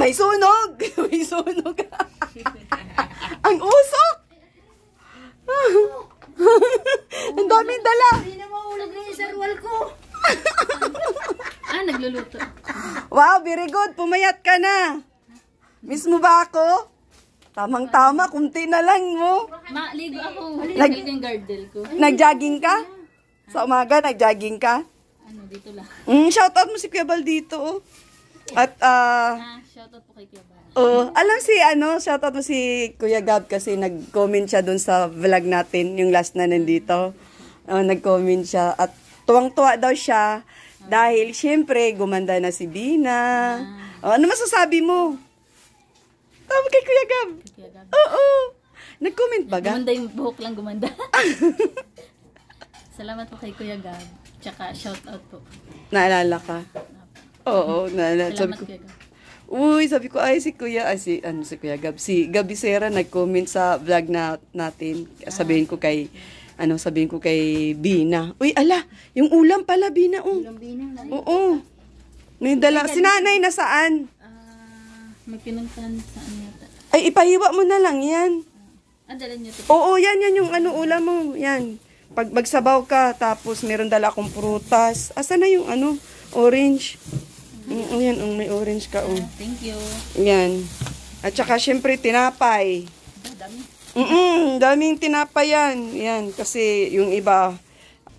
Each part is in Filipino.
May sunog! May sunog! Ang usok! Ang daming dala! Hindi na mahulog na yung sarwal ko. Nagluluto. Wow, very good. Pumayat ka na. Miss mo ba ako? Tamang-tama, kunti na lang mo. Maligo ako. Naligo yung gardel ko. Nag-jogging ka? Sa umaga, nag-jogging ka? Dito lang. Shoutout mo si Kuya Bal dito. Oh. At, shoutout po kay Kuya Bal. alam si, shoutout mo si Kuya Gab kasi nag-comment siya dun sa vlog natin, yung last na nandito. Nag-comment siya. At tuwang-tuwa daw siya dahil, syempre, gumanda na si Bina. Ano masasabi mo? Tama kay Kuya Gab. Kuya Gab. Oo. Nag-comment ba, Gab? Gumanda yung buhok lang gumanda. Salamat po kay Kuya Gab. Tsaka shoutout po. Naalala ka? Oo, naalala. Salamat Kuya Gab. Sabi ko, si Kuya, si Kuya Gab. Si Gabi Sera nag-comment sa vlog natin. Sabihin ko kay Bina. Uy, ala, yung ulam pala, Bina. Ulam binang na. Oo. May dala. Si nanay nasaan? May pinuntahan saan yata. Ay, ipahiwa mo na lang yan. Dala niyo ito. Oo, yan yung ulam mo. Yan. Pag magsabaw ka, tapos meron dala akong prutas. Asa na yung orange? Yan, may orange ka. Thank you. Yan. At saka, syempre, tinapay. Dami. Daming tinapay yan. Yan, kasi yung iba.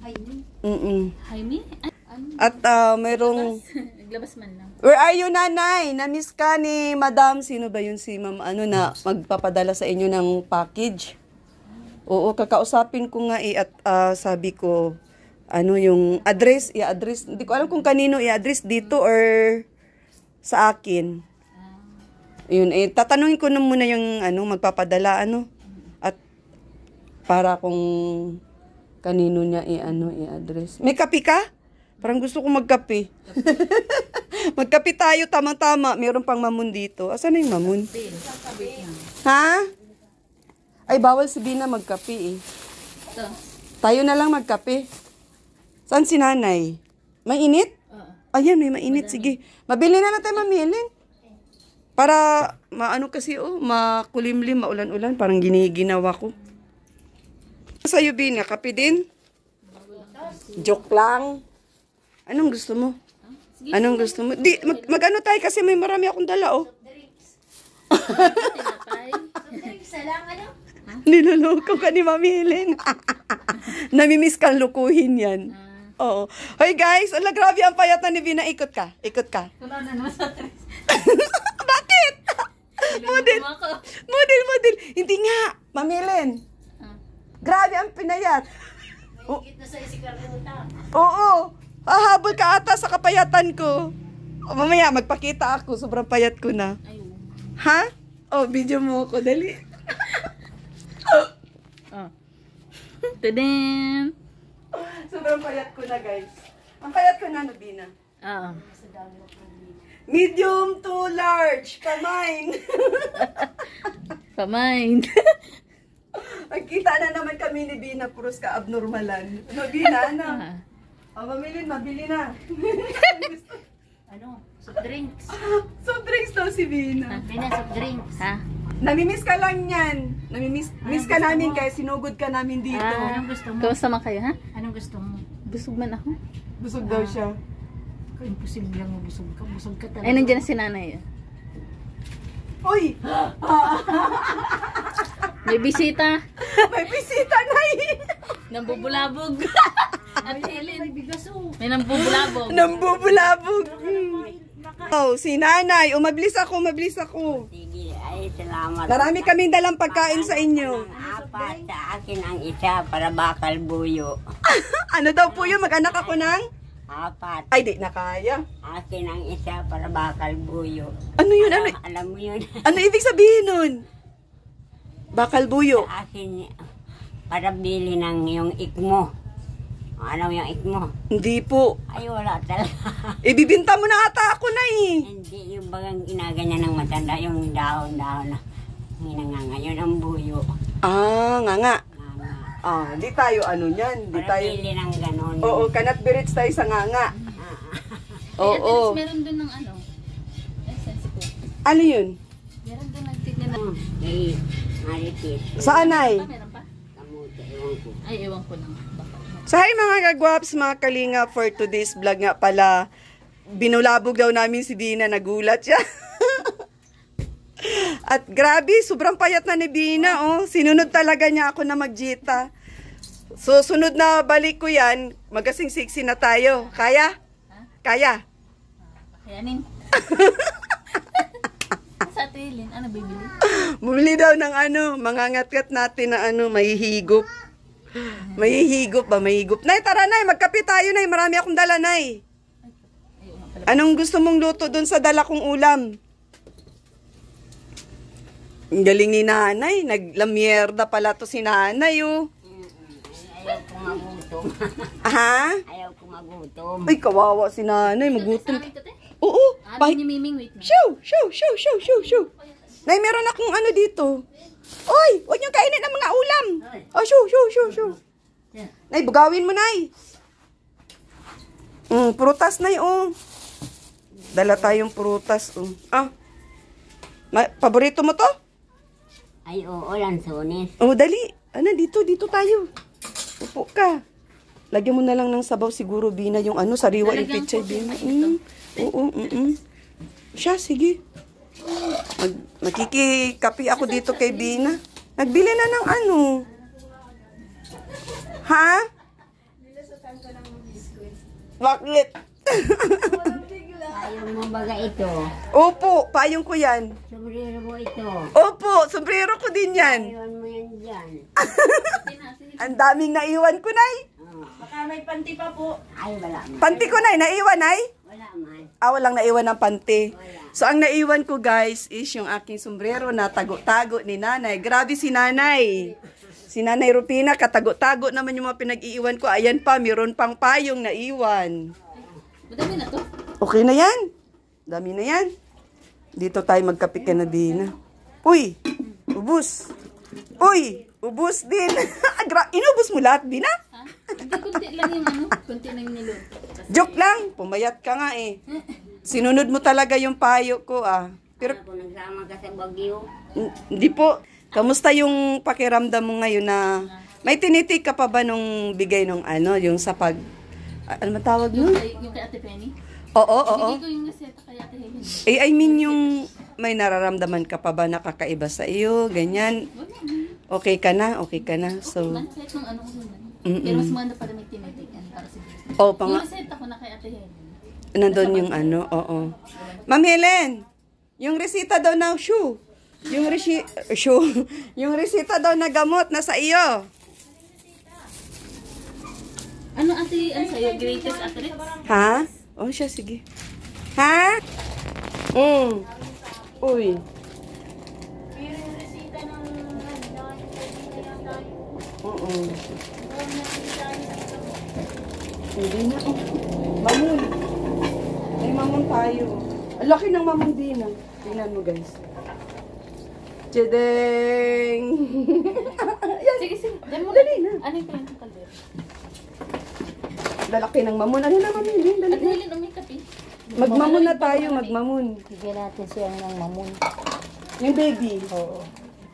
Jaime? At mayroong... Naglabas man lang. Where are you, nanay? Na-miss ka ni madam. Sino ba yun si ma'am? Na magpapadala sa inyo ng package? Oo, kakausapin ko nga at sabi ko, yung address, i-address. Hindi ko alam kung kanino i-address dito or sa akin. Yun, tatanungin ko na muna yung magpapadala, at para kung kanino niya i-address. May kape ka? Parang gusto ko magkape. Magkape tayo, tama-tama. Meron pang mamon dito. Asan na yung mamon? Ha? Ay, bawal si Bina magkape Ito. Tayo na lang magkape. Saan si nanay? Mainit? Ayan, may mainit. Sige. Mabili na natin, mamilin. Para, kasi, makulimlim, maulan-ulan. Parang giniginawa ko. Sa'yo, Bina, kape din? Joke lang. Anong gusto mo? Anong gusto mo? Di, mag-ano tayo kasi may marami akong dala, Tinapay. Isa lang, Niloloko ka ni Mami Helen. Namimiss kang lukuhin yan. Oo. Hoy guys, ala grabe ang payatan ni Bina. Ikot ka. Wala na naman sa tres. Bakit? Model. Hindi nga. Mami Helen. Grabe ang pinayat. Higit na sa isikarnuta. Oo. Hahabol ka ata sa kapayatan ko. Mamaya, magpakita ako. Sobrang payat ko na. Ha? Video mo ako. Dali. Tadam! Sobrang payat ko na, guys. Ang payat ko na, Bina. Oo. Medium to large. Kamine. Pamain. Magkita na naman kami ni Bina. Puros ka abnormalan. Bina, mabili na. Soft drinks. Soft drinks daw si Bina. Bina, soft drinks. Ha? Namimiss ka lang yan. Miss ka namin kaya sinugod ka namin dito. Anong gusto mo? Kamusta man kayo, ha? Anong gusto mo? Busog man ako. Busog daw siya. Imposible lang mabusog ka. Busog ka talaga. Ay, nandiyan na si nanay. Uy! May bisita. May bisita na Nambubulabog. At Helen. May bigas May nambubulabog. Nambubulabog. Si nanay. Mabilis ako. Sige, ay salamat. Marami kaming dalang pagkain sa inyo. Apat sa akin ang isa para bakal buyo. Ano daw po yun? Mag-anak ako ng? Apat. Ay, di na kaya. Akin ang isa para bakal buyo. Ano yun? Alam mo yun? Ano ibig sabihin nun? Bakal buyo. Sa akin, para bili ng yung ikmo. Ano yung ikmo? Hindi po. Ay, wala talaga. Ibibinta mo na ata ako na Hindi, yung bagang ginaganyan ng matanda, yung dahon-dahon na hinanganga. Yun ang buyo. Nga. Nganga. Di tayo niyan. Di Para tayo. bili ng ganon. Oo, kanat birits tayo sa nganga. Oo. Oo. Meron dun ng essence ko. Ano yun? Meron doon nagtignan na. Kay Marites. Saan ay? Meron pa? Kamuti, ewan ko. Ay, ewan ko lang. Baka. So hi mga kagwaps, mga kalinga, for today's vlog nga pala, binulabog daw namin si Dina, nagulat siya. At grabe, sobrang payat na ni Dina, oh. Sinunod talaga niya ako na magjita. So sunod na balik ko yan, magasing sexy na tayo. Kaya? Kaya? Kayanin. Sa atilin, ano bibili? Bumili daw ng ano, mangangat-ngat natin na ano, mahihigop. Mahihigop ba? Mahigop. Nay, tara nay, magkape tayo nay. Marami akong dala nay. Anong gusto mong luto dun sa dala kong ulam? Ang galing ni nanay. Naglamierda pala to si nanay, oh. Ayaw ko magutom. Ha? Ayaw ko magutom. Ay, kawawa si nanay. Magutom. Sa amin to, te? Oo. Amin ni Miming, wait na. Shoo! Shoo! Shoo! Shoo! Shoo! Shoo! Nay, meron akong ano dito. Oy! Huwag niyong kainin ang mga ulam. Oh, shoo! Shoo! Shoo! Shoo! Nay, bugawin mo, nay. Prutas, nay, oh. Dala tayong prutas, oh. Ah. Paborito mo to? Ay, oo, lansones. Oh, dali. Ano, dito tayo. Upo ka. Lagyan mo na lang ng sabaw siguro, Bina, yung ano, sariwa yung Lalagyan pichay, ko, Bina. ay, ito. Oo, Siya, sige. Makikikapi ako dito kay Bina. Nagbili na ng ano. Ha? Bakit? Ayaw mo baga ito. Opo, payong ko yan. Sombrero mo ito. Opo, sombrero ko din yan. Ayaw mo yan dyan. Ang daming naiwan ko, Nay. Baka may panty pa po. Ay, wala man. Panty ko, Nay. Naiwan, Nay? Wala man. Walang naiwan ng panty. Wala. So, ang naiwan ko, guys, is yung aking sombrero na tago-tago ni Nanay. Grabe si Nanay. Si Nanay Rupina, katago-tago naman yung mga pinag-iiwan ko. Ayan pa, meron pang payong naiwan. Madami na to. Okay na yan. Dami na yan. Dito tayo magkape ka na din. Uy, ubus. Uy, ubus din. Inubos mo lahat, Bina? Ha? Hindi, kunti lang yung ano. Kunti lang yung niluto. Joke lang. Pumayat ka nga eh. Sinunod mo talaga yung payo ko ah. Pero Ako nagsama ka sa Baguio. hindi po. Kamusta yung pakiramdam mo ngayon na may tinitik ka pa ba nung bigay nung ano, yung sa pag... Ano matawag nun? Yung kay Ate Penny. Oo. Bigay ko yung reseta kay Ate Helen. I mean yung may nararamdaman ka pa ba na kakaiba sa iyo, ganyan. Wala. Okay ka na? Okay ka na. So, Kahit nung ano ko nun. Pero mas maganda pa rin may tinitikan para sa business. oh, Yung reseta ko na kay Ate Helen. nandun yung ano, oo. Ma'am Helen, yung resita daw na shoe. Yung yung resita daw na gamot na sa iyo. Ano ate, ano sa'yo? Greatest actress? Ha? Oh, siya, sige. Ha? Uy. Oo. Hindi na. Mamun. May mamun tayo. Ang laki ng mamun din. Tingnan mo, guys. Chedeng! Sige, sige. Dali na. Ano yung pinto kalder? Lalaki ng mamun. Ano na, mamun? Dali Ate na. Helen, umikap eh. Magmamun na tayo, magmamun. Bigyan natin siya ng mamun. Yung baby. Oo.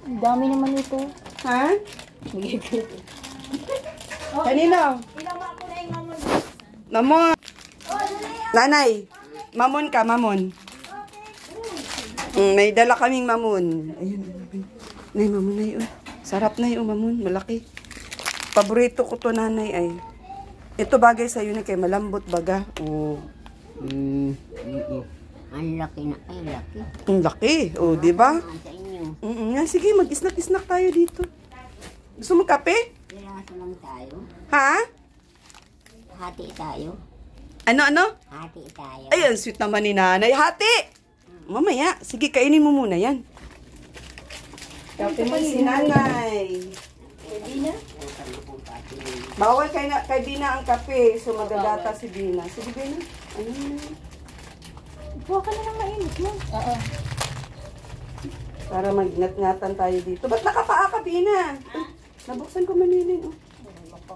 Ang dami naman ito. Ha? Bigyan ko ito. Kanino? Mamon. Nanay, mamon ka, mamon. May dala kaming mamon. Ayun, nay, mamon na yun. Sarap na yun, mamon. Malaki. Paborito ko to, nanay, ay. Ito bagay sa'yo na kay malambot baga. Oh. Ang laki na. Ay, laki. Ang laki. Oh, di ba? Sa inyo. Nga, sige, mag-snack-snack tayo dito. Gusto mo kape? Piraso lang tayo. Ha? Hati tayo. Ano? Hati tayo. Ay, ang sweet naman ni nanay. Hati! Mamaya. Sige, kainin mo muna yan. Kape mo si nanay. Bawal kay Dina ang kape. So, magagata si Dina. Sige, Dina. Ano na? Buha ka na ng mainit mo. Oo. Para magnat-ngatan tayo dito. Ba't nakapaa ka, Dina? Nabuksan ko manilin. Oh.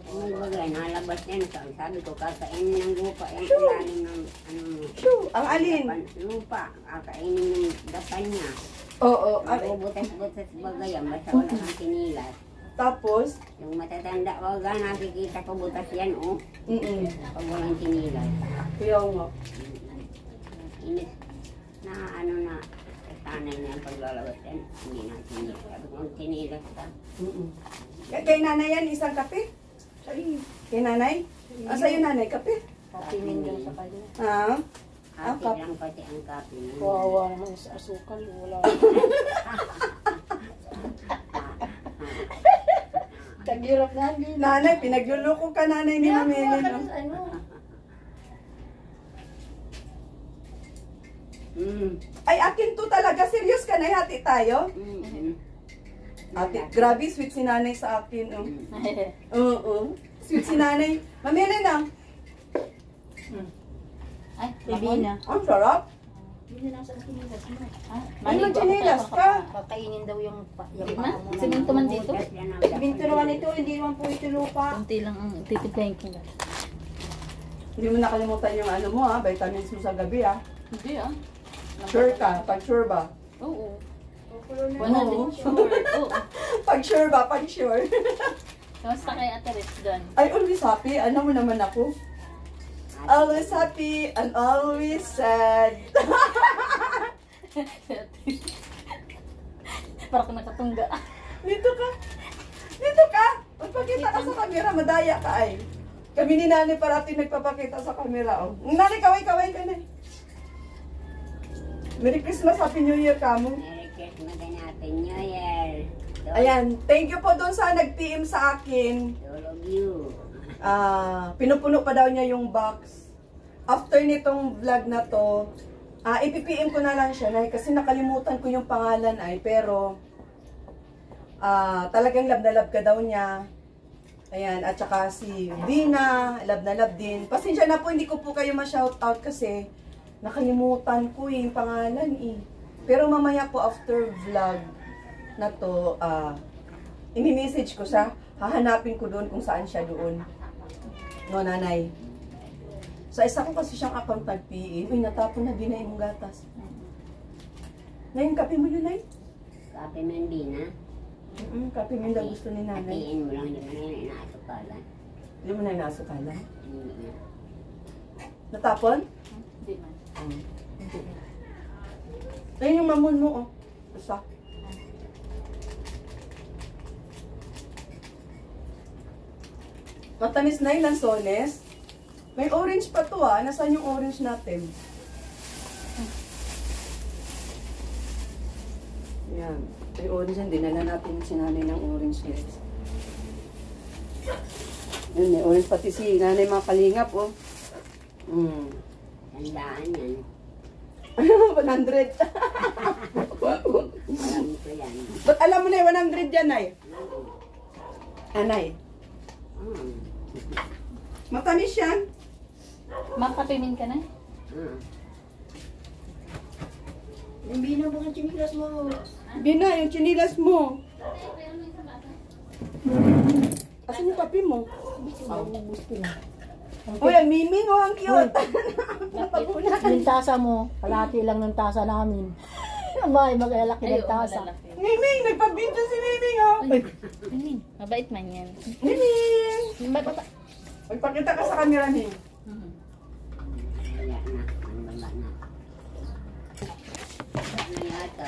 May bagay, nalabas yan. Sabi ko, kakainin ng lupa. Ilalim ng ano. Shoo! Ang alin? Lupa, kakainin yung dapan niya. Oo. Bubutas-butas bagay yan, basta wala kang kinilas. Tapos? Yung matatanda, wag nakikita ko butas yan, oh. Pag walang kinilas. Kaya nga. Inis na ano na, sanay na yung paglalabas yan. Hindi na kinilas. Sabi ko, kinilas ka. Kay nanay yan, isang kape? Kay nanay? Sa'yo nanay, kape? Papinin daw sa kanya. Ha? Happy lang pati ang kape niya. Kawawa naman sa asukal. Wala. Tagirap na. Nanay, pinagluloko ka nanay ni Mameli. No? Ano? Ay, akin to talaga. Serious ka na, hati tayo? Ate, grabe, sweet si nanay sa akin. Oh. Oo. Sweet si nanay. Mamili na. Ay, baby na. Ang sarap. Hindi na sa kinilas mo. Ay, magkinilas ka. Kakainin daw yung Di ba? Siminto man dito. Binto naman ito, hindi naman po ito lupa. Kunti lang ang titiplayin ko. Hindi mo nakalimutan yung ano mo ha, vitamins mo sa gabi ha. Hindi ah. Sure ka, pag sure ba? Oo. Oo. 100 sure. Oo. Pag sure ba, pag sure. Kamusta kay Ate Ritz doon? Ay, always happy. Ano mo naman ako? Always happy and always sad. Parang nakatungga. Dito ka. Dito ka. Magpakita ka sa camera, madaya ka ay. Kami ni Nani parating nagpapakita sa camera. Oh. Nani, kaway-kaway ka na. Merry Christmas, Happy New Year ka mo. Merry Christmas and Happy New Year. Ayan, thank you po doon sa nag-PM sa akin. To all of you. Pinupuno pa daw niya yung box. After nitong vlog na to, ipipm ko na lang siya kasi nakalimutan ko yung pangalan ay, pero talagang love na love ka daw niya. Ayan, at saka si Vina, love na love din. Pasensya na po, hindi ko po kayo ma-shoutout kasi nakalimutan ko yung pangalan eh. Pero mamaya po after vlog na to, ini-message ko siya. Hahanapin ko doon kung saan siya doon. No, nanay. Sa isa ko kasi siyang account nag-PM. Uy, natapon na din na yung gatas. Ngayon, kape mo yun, Nay? Kape Mandina. Kape mo yung gusto ni nanay. Hatiin mo lang, hindi mo na yun inaasukalan. Hindi mo na inasukalan. Hindi na. Natapon? Hindi man. Ayun yung mamon mo, oh. Isa. Matamis na yung lansones. May orange pa to ah. Nasaan yung orange natin? Yan. May orange yan. Dinala natin yung sinanay ng orange guys. Yun, may orange pati si nanay mga kalingap oh. Tandaan yan. 100. Alam ko yan. Ba't alam mo na yung 100 yan, Nay? Anay. Matamis yan. Makapimin ka na? Yung bina mo ng chinilas mo. Bina, yung chinilas mo. Asan yung kape mo? Ubus ko na. Uy, ang miming oh, ang cute. Napapunan. Yung tasa mo, kalahati lang ng tasa namin. Abay, maglalaki ng tasa. Miming, nagpabinto si Miming oh. Ay, Mabait man yan. Miming. Magpakita ka sa camera, Miming. Wala na. Ang baba na. Ano yata?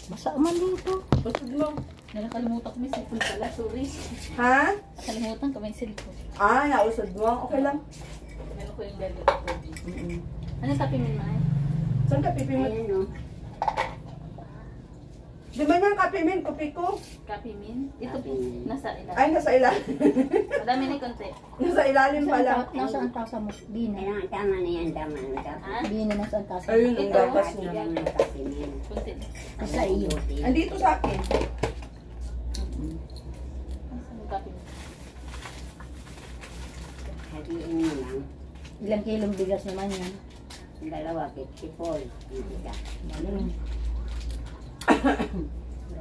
Basa man dito. Busog mo. Nakalimutan ko may cellphone pala. Sorry. Ha? Nakalimutan ko may cellphone. Nausod mo. Okay lang. Meron ko yung galit. Anong kapimin man? Saan ka pipimot? Ayan o. Di ba yung kape, Min? Kopi ko? Kapimin? Ito po. Kapimin. Nasa ilalim. Ay, nasa ilalim. Madami na yung konti. Nasa ilalim pala. Nasaan tasa mo? Bina. Kailangan tama na yan. Tama na. Ha? Bina, nasaan tasa? Ayun, ang Ito. gatas Kasi niya. lang ng kape niya. Konti. Sa iyo. Andito sa akin. Nasaan yung kapimin? Hatiin mo lang. Ilang kilong bigas naman yan. Dalawa, 54. Isa.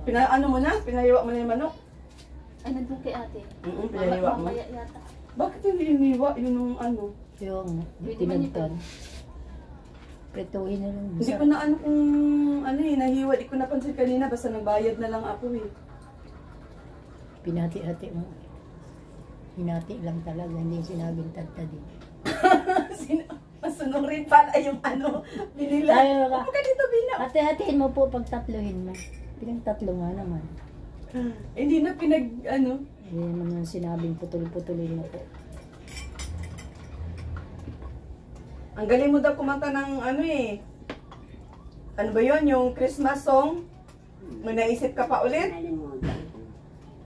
Ano mo na? Pinahiwa mo na yung manok? Ay, nandun kay ate. Pinahiwa mo. Mamaya yata. Bakit hindi iniwa? Yun yung ano. Yung Pwede man ito. pinagtan. Prituhin na lang. Hindi ko na ano kung ano eh, nahiwa. Di ko napansin kanina. Basta nagbayad na lang ako eh. Pinati-hati mo. Hinati lang talaga, hindi sinabing tadtadin. Masunurin pala yung ano, binila. Tayo ka. Upo ka dito, Bina. Hati-hatiin mo po pag tatluhin mo. Pinagtatlo nga naman. Hindi na ano. Hindi naman yung sinabing putol-putulin na po. Ang galing mo daw kumanta ng ano eh. Ano ba yon yung Christmas song? May naisip ka pa ulit? Nalimutan ko.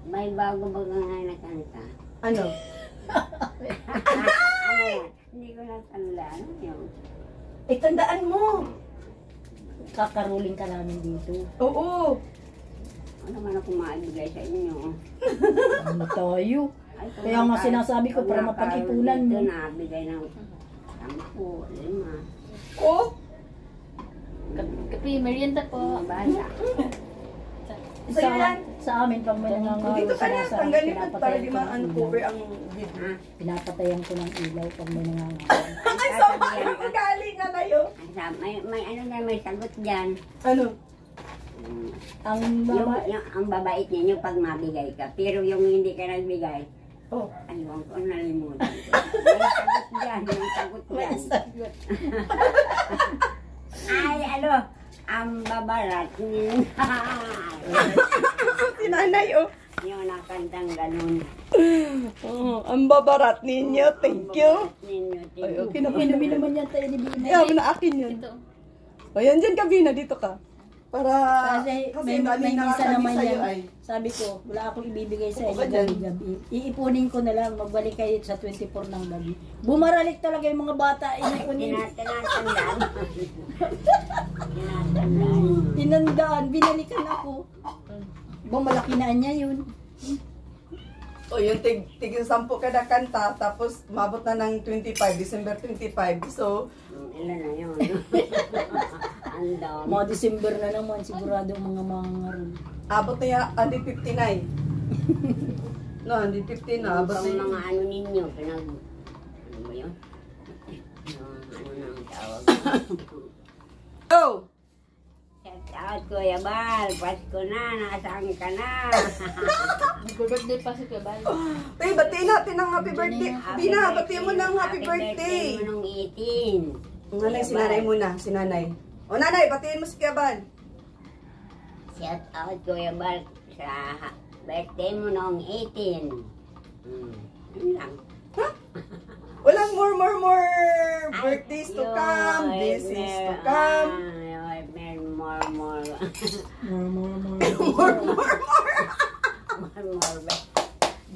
May bago ba nga na kanta? Ano? Ano yan? Hindi ko natanda. Ano yun? Eh, tandaan mo. Kakaruling ka namin dito. Oo. Ano naman ako maibigay sa inyo? Ano tayo? Ay, kung Kaya nga naka- sinasabi ko kung para naka- mapag-ipunan mo. dito nabigay ng 10, 5. Oh. Kape, merienda po. Mga bata. Sa'yo yan. Sa amin, pag may nangangaro, Dito ka na. sinasarap, Tanggalin mo para pinapatayan di ko ng ma-uncover ilaw. ang video. Ha? Pinapatayan ko ng ilaw pag may nangangaro. Ay, sama yung ugali nga na yun. May ano na may sagot dyan. Ano? Ang Yung, mama, ang babait ninyo pag mabigay ka. Pero yung hindi ka nagbigay, Oh. ayun ko, nalimutan ko. May sagot dyan, may sagot may dyan. sagot. Ay, ano, ang babarat ninyo. Sinanay, oh. Yung nakantang ganun. Oh, ang babarat ninyo. Thank you. Ninyo, Ay, okay na. Inumin naman yan tayo ni Bina. Yeah, na akin yun. Ito. O, yan dyan ka, Bina. Dito ka. Para, Kasi may daming minsan nakakabi naman sa'yo yan. ay. Sabi ko, wala akong ibibigay sa Upo inyo ka dyan. gabi-gabi. Iipunin ko na lang, magbalik kayo sa 24 ng gabi. Bumaralik talaga yung mga bata, iipunin. Tinatandaan. Tinatandaan. Tinandaan, binalikan ako. Malaki na niya yun. O, yung tig 10 kada kanta, tapos mabot na ng 25, December 25. So, Ilan na yun? Ang dami. Mga December na naman, sigurado mga mangaroon. abot na yung 159. No, 150 na. Abot na Ang yung mga ano ninyo, ano ba yun? Ano na ang tawag? Go! Shout out, Kuya Bal. Pasko na, nasaan ka na? Mag-birthday pa si Kuya Bal. Tay, batiin natin ng happy birthday. Bina, batiin mo ng happy birthday birthday. mo nung 18. Nanay, si nanay muna. Si nanay. O, nanay, batiin mo si Kiaban. Shout out, Kuya Bal, sa birthday mo nung 18. Yun lang. Walang more birthdays to come. Yun, This is to come. More. More.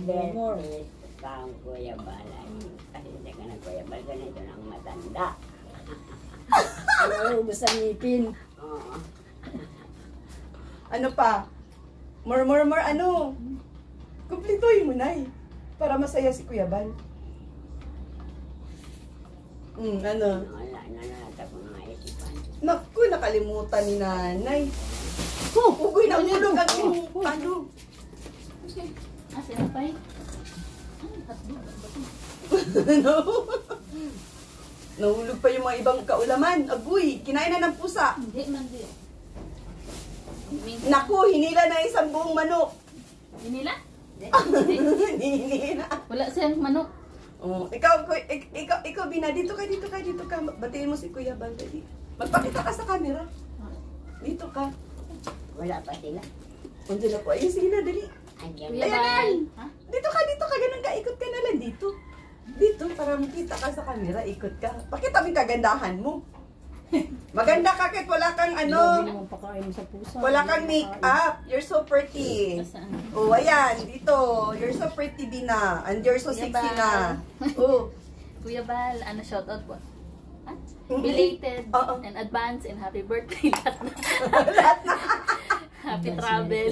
More More. birthdays to come, Kuya Bal. Kasi hindi ka na, Kuya Bal, ganito lang matanda. Ano, ubos ang ngipin. Oo. Ano pa? More, ano? Kumplituhin mo, nay. Para masaya si Kuya Bal. Ano? Wala na nata ko ng isipan. Naku, nakalimutan ni nanay. Ugoy, nahulog ang iyong ano. Ah, sinapay. Ano? Nahulog pa yung mga ibang kaulaman. Agoy, kinain na ng pusa. Hindi man di. Naku, hinila na isang buong manok. Hinila? Hinila. Wala siyang manok. Oh, ikaw, Bina, dito ka. Batiin mo si Kuya Bal, dali. Magpakita ka sa camera. Dito ka. Wala pa sila. Andiyan na po. Ayun, sige na, dali. Andiyan. Kuya Ayan, Bal. ayan. Ha? Dito ka. Ganun ka. Ikot ka na lang dito. Dito, para makita ka sa camera. Ikot ka. Pakita mo yung kagandahan mo. Maganda ka kahit wala kang Grabe ano. naman pakain sa pusa. Wala kang make-up. You're so pretty. Saan? Oh, ayan. Dito. You're so pretty, Bina. And you're so Kuya sexy Bal. na. Oh. Kuya Bal, ano shoutout po? Ha? Mm-mm. Belated Oo. and advance and happy birthday lahat na. Happy travel.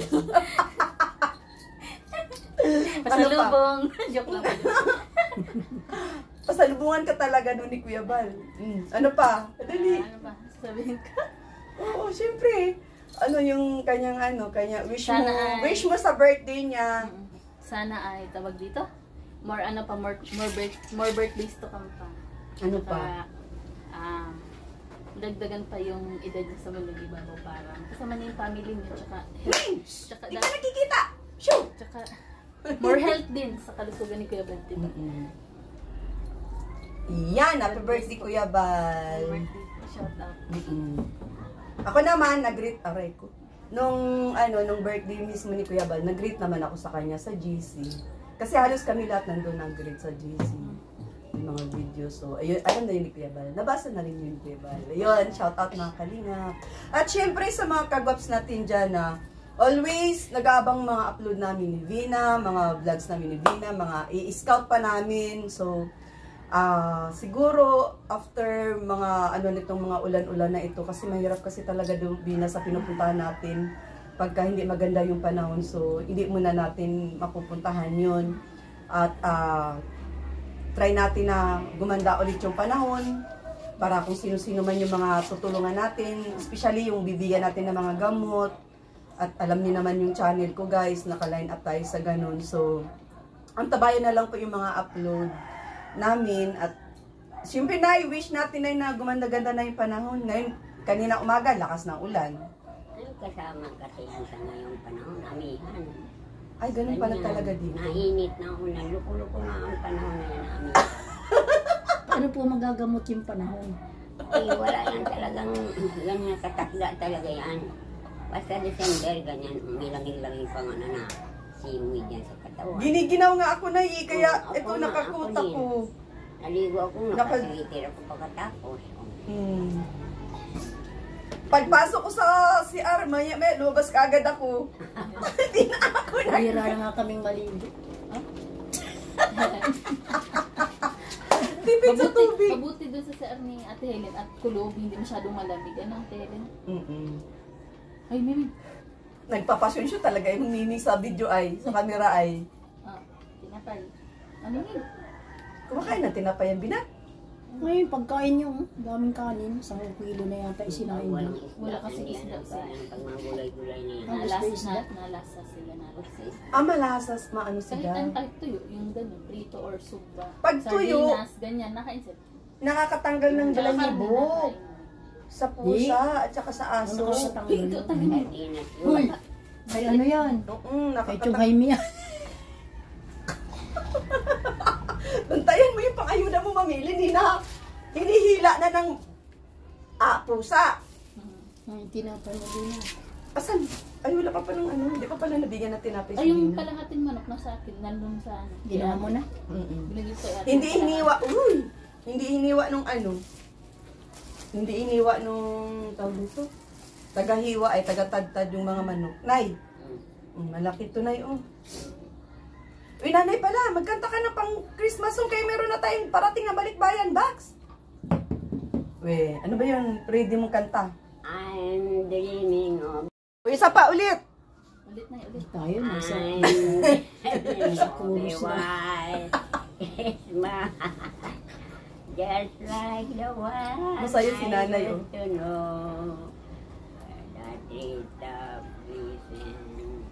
Pasalubong. Joke lang. Pasalubungan ka talaga nun ni Kuya Bal. Ano pa? Dali. Ano ba? Sabihin ko. Oo, syempre. Ano yung kanyang wish mo. Sana ay- Wish mo sa birthday niya. Sana ay tawag dito. More birthdays to come pa. Ano Saka, dagdagan pa yung edad niya sa Malug Ibabaw parang kasama niya yung family niya tsaka Di ka nakikita! Shoo! tsaka more health din sa kalusugan ni Kuya Bal, diba? Yan, happy birthday Kuya Bal. Shout out. Ako naman, nag-greet, aray ko. Nung birthday mismo ni Kuya Bal, nag-greet naman ako sa kanya sa GC. Kasi halos kami lahat nandun nag-greet sa GC. Yung mga video. So, ayun, alam na yun ni Kuya Bal. Nabasa na rin yun ni Kuya Bal. Ayun, shout out mga kalingap. At syempre sa mga kagwaps natin dyan na always nag-aabang mga upload namin ni Vina, mga vlogs namin ni Vina, mga i-scout pa namin. So, siguro after mga nitong mga ulan-ulan na ito kasi mahirap kasi talaga doon Vina sa pinupuntahan natin pagka hindi maganda yung panahon, so hindi muna natin mapupuntahan yun at try natin na gumanda ulit yung panahon para kung sino-sino man yung mga tutulungan natin, especially yung bibigyan natin ng mga gamot. At alam niyo naman yung channel ko guys, naka-line up tayo sa ganun. So ang tabayan na lang po yung mga upload namin. At siyempre na, wish natin na gumanda-ganda na yung panahon. Ngayon, kanina umaga, lakas ng ulan. Ano kasama kasi yan sa ngayong panahon, amihan. Ay, ganun pala talaga dito. Nainit na ulan, luko-luko na ang panahon na yan, amihan. Paano po magagamot yung panahon? Ay, wala yan talagang, ganyan katakda talaga yan. Basta December, ganyan, milangin-langin pa nga na simoy dyan sa katawan. Giniginaw nga ako na kaya Oo, ito ako na, nakakuta ako ko. Naligo ako, nakasilitir ako pagkatapos. Pagpasok ko sa CR, may lumabas ka agad ako. Hindi na ako na. Bira na nga kaming maligo. Tipid sa tubig. Mabuti dun sa CR ni Ate Helen at kulog, hindi masyadong malamig. Ano, Ate Helen? Ay, Mimi. Nagpapasyon siya talaga yung nini sa video ay, sa camera ay. Tinapay. Ano yun? Kumakain na tinapay ang binat. Ngayon, pagkain nyo, daming kanin. 10 kilo na yata isinain nyo. Wala kasi isda sa Pag mga gulay-gulay na yan. nalasa sila nalasa. Malasas, maano Kahit sila. ang kahit tuyo, yung gano'n, prito or suba. Pag tuyo, sardinas, ganyan, nakainsit. Nakakatanggal ng balahibo. Nakain. Sa pusa at saka sa aso. Ano sa Ito, tanggal? tagay. Sardinas Uy! yun. Ay, ano yan? Kahit yung Jaime yan. Bantayan mo yung pangayuda mo, mamili, Nina. Hinihila na ng pusa. Ay, tinapay mo din yan. Asan? Ay, wala pa ng hindi pa pala nabigyan ng tinapay Ay, si yung Nina. kalahating manok na sa akin, nandun sa ano. Ginawa mo na? Binigay ko yung Hindi iniwa, hindi iniwa nung hindi iniwa nung tawag dito. Tagahiwa ay tagatadtad yung mga manok. Nay, malaki to, Nay, Uy, nanay pala, magkanta ka na pang Christmas song kaya meron na tayong parating na balikbayan box. We, ano ba yun? Ready mong kanta? I'm dreaming of Uy, isa pa ulit. Ulit na, ulit. Tayo, nasa... I'm dreaming Sa of chorus a white Christmas. Just like the one Masaya si nanay, I used to know. That is the blessing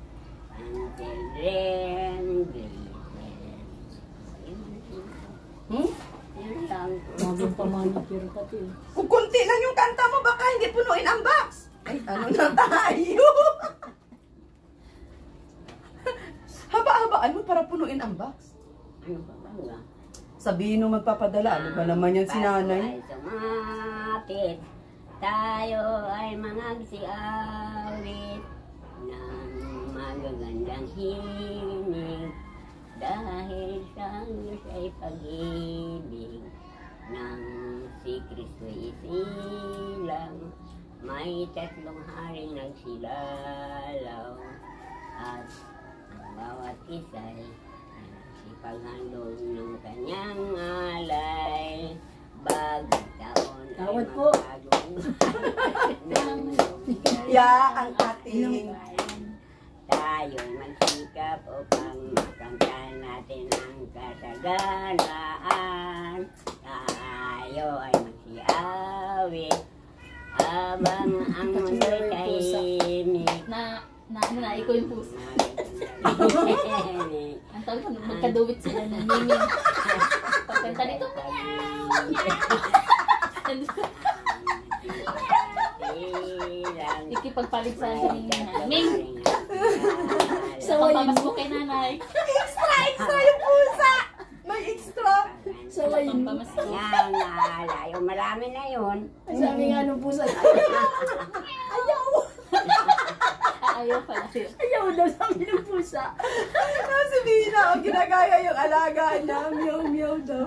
until then glisten. Yun lang. Maging pamanicure pati. Kung kunti lang yung kanta mo, baka hindi punuin ang box. Ay, ano na tayo? Haba-habaan mo para punuin ang box. Ano pa ba nga? Sabihin nung magpapadala, ano ba naman yan si nanay? Paso ay sumapit, tayo ay mangagsiawit ng magagandang hinig dahil sa Diyos ay pag-ibig ng si Kristo'y isilang. May 3 haring nagsilalaw at ang bawat isa'y paghandog ng kanyang alay, bagong taon Tawad ay po. magkagong ang ating tayo'y magsikap upang makamtan natin ang kasaganaan. Tayo ay magsiawit habang ang mundo'y tahimik. Ikaw yung puso. Ang tawag ko, magkaduwit sila ng Mimi. Pagkanta dito, Ikipagpalit sa akin ni Ming. Sawayin Pampamas mo. ko kay nanay. Extra yung pusa! May extra! Sawayin mo. Pampamas ko. Yan, layo. Marami na yun. Sabi nga nung pusa. Ayaw. Ayaw pala yun. Ayaw daw sabi ng pusa. Si Bina, ginagaya yung alaga niya. Meow, meow daw.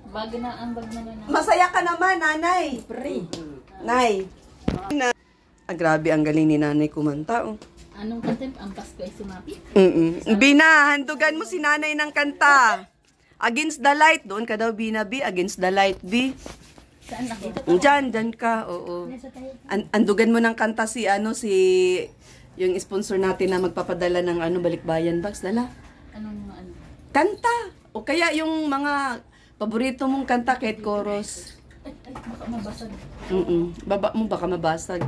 Bag na ang bag na na. Masaya ka naman, nanay. Pre. Nay. Grabe, ang galing ni nanay kumanta. Oh. Anong kanta? Ang Pasko ay sumapit? Bina, handugan mo si nanay ng kanta. Against the light. Doon ka daw, Bina, B. Against the light, B. Saan ako? Diyan ka. Oo. Andugan mo ng kanta si, yung sponsor natin na magpapadala ng balikbayan box. Dala. Anong ano? Kanta. O kaya yung mga paborito mong kanta kahit chorus. Ay, baka mabasag. Baba mo baka mabasag.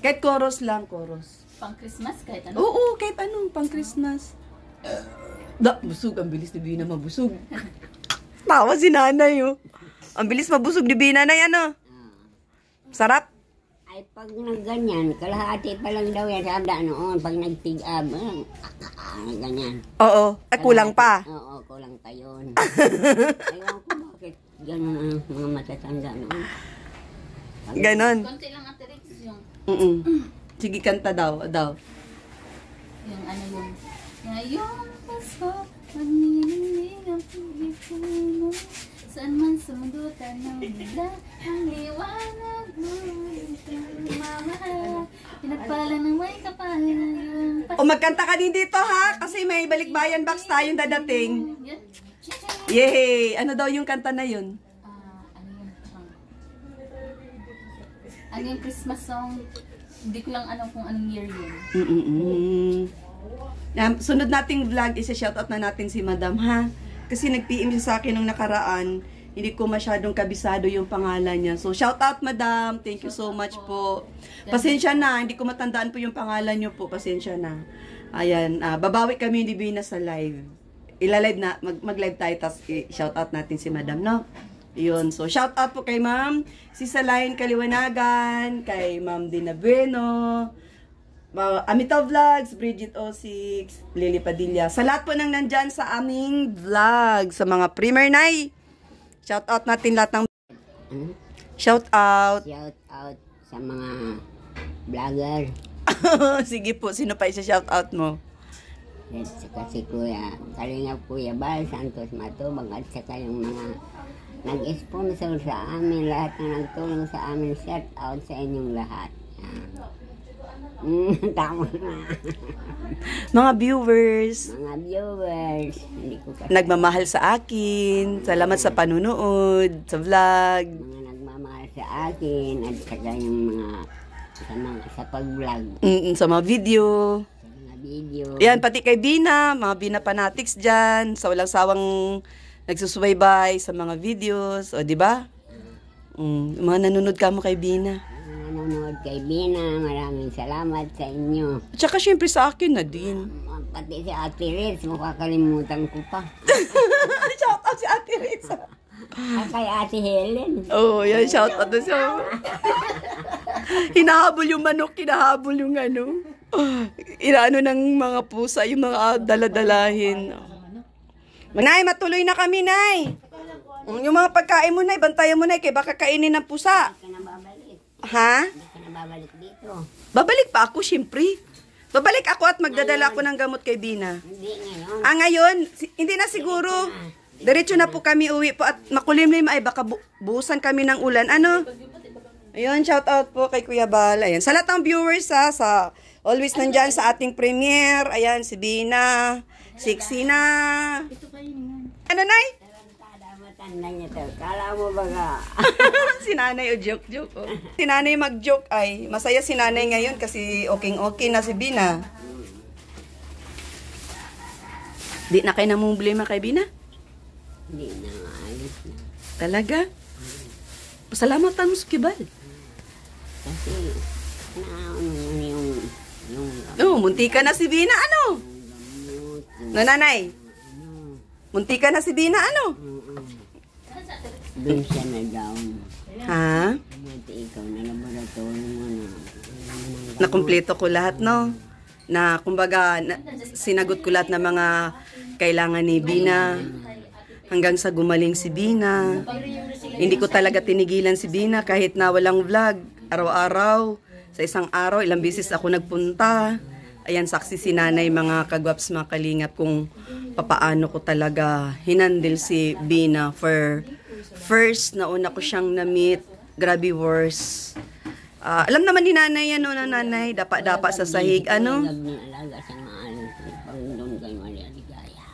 Kahit chorus lang, chorus. Pang Christmas kahit ano? Oo, kahit pang Christmas. Busog. Ang bilis ni Bina mabusog. Tawa si nanay, oh. Ang bilis mabusog ni Bina na yan, oh. Sarap. Ay, pag nagganyan, kalahati pa lang daw yan. Sabi noon, pag nagtig-ab, ganyan. Oo. Ay, kulang pa. Oo, kulang pa yun. Ayaw ko bakit gano'n ang mga matatanda noon. Ganon. Konti lang Ate Rix yung Sige, kanta daw. yung ano yung ngayong Pasko magninig ang Pilipino saan man sumudutan ng bigla ang liwanag mo mamahal pinagpala ng may kapal yung O, magkanta ka din dito, ha? Kasi may balikbayan box tayong dadating. Yan. Yay! Ano daw yung kanta na yun? Ano yung Christmas song? Hindi ko lang alam kung anong year yun. Sunod nating vlog, isa-shoutout na natin si Madam, ha? Kasi nag-PM siya sa akin nung nakaraan, hindi ko masyadong kabisado yung pangalan niya. So, shoutout, Madam. Thank you so much po. Pasensya na, hindi ko matandaan po yung pangalan niyo po. Pasensya na. Ayan, babawi kami ni Bina sa live. Ila-live na, mag-live tayo, tapos shoutout natin si Madam, no? Yun. So, shout out po kay Ma'am Sisalain Kaliwanagan, kay Ma'am Dina Bueno, Amita Vlogs, Bridget O6, Lily Padilla. Sa lahat po nang nandyan sa aming vlog, sa mga Premier Nay. Shout out natin lahat ng shout out. Shout out sa mga vlogger. Sige po, sino pa isa-shout out mo? At saka si Kuya, Kalingap Kuya Bal, Santos Matubang, at saka yung mga nag-sponsor sa amin, lahat na nagtulong sa amin, shout out sa inyong lahat. Tama na. Mga viewers, Mga viewers, hindi ko kasi nagmamahal sa akin. Salamat sa panunood, sa vlog. mga nagmamahal sa akin, at saka yung mga sa pag-vlog, Sa mga video. sa mga video. Yan, pati kay Bina, mga Bina fanatics dyan, sa walang sawang nagsusubaybay sa mga videos, o di ba? Mga nanonood ka mo kay Bina. Mga nanonood kay Bina, maraming salamat sa inyo. At saka syempre sa akin na din. Pati si Ate Riz, makakalimutan ko pa. Shout out si Ate Ritz. At kay Ate Helen. Oh, yan, shout out na siya. Hinahabol yung manok, hinahabol yung inaano ng mga pusa, yung mga daladalahin. Nay, matuloy na kami, Nay. Yung mga pagkain mo, Nay, bantayan mo, Nay, kaya baka kainin ng pusa. Hindi ka na babalik. Ha? Hindi ka na babalik dito. Babalik pa ako, syempre. Babalik ako at magdadala ako ng gamot kay Bina. Hindi ngayon. Ngayon, hindi na siguro. Diretso na po kami uwi po at makulimlim ay baka buhusan kami ng ulan. Ano? Ayun, shout out po kay Kuya Bal. Ayan, sa lahat ng viewers sa always nandyan sa ating premiere. Ayan, si Bina, Sixy na. Ano, Nay? Matanda niya to. Kala mo baga. Si Nanay o joke-joke. Oh. Si Nanay mag-joke ay. Masaya si Nanay ngayon kasi okay na si Bina. Di na kayo namumblema kay Bina? Hindi na ayos na. Talaga? Pasalamatan mo sa Kibal. Kasi, yung Oh, munti ka na si Bina, ano? gamot, Nanay, munti ka na si Bina, ano? doon siya na down. Ha? Buti ikaw na laboratory mo na. Nakumpleto ko lahat, no? Na kumbaga, sinagot ko lahat ng mga kailangan ni Bina. Hanggang sa gumaling si Bina. Hindi ko talaga tinigilan si Bina kahit na walang vlog. Araw-araw, sa isang araw, ilang beses ako nagpunta. Ayan, saksi si nanay, mga kagwaps, mga kalingap, kung papaano ko talaga hinandle si Bina for first na una ko siyang na-meet. Grabe worse. Alam naman ni nanay yan, no, na nanay, dapa-dapa sa sahig, ano? Alaga sa mga ano, pag doon kayo maligaya.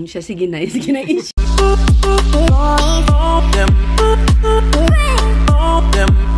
Siya, sige na, sige na. Them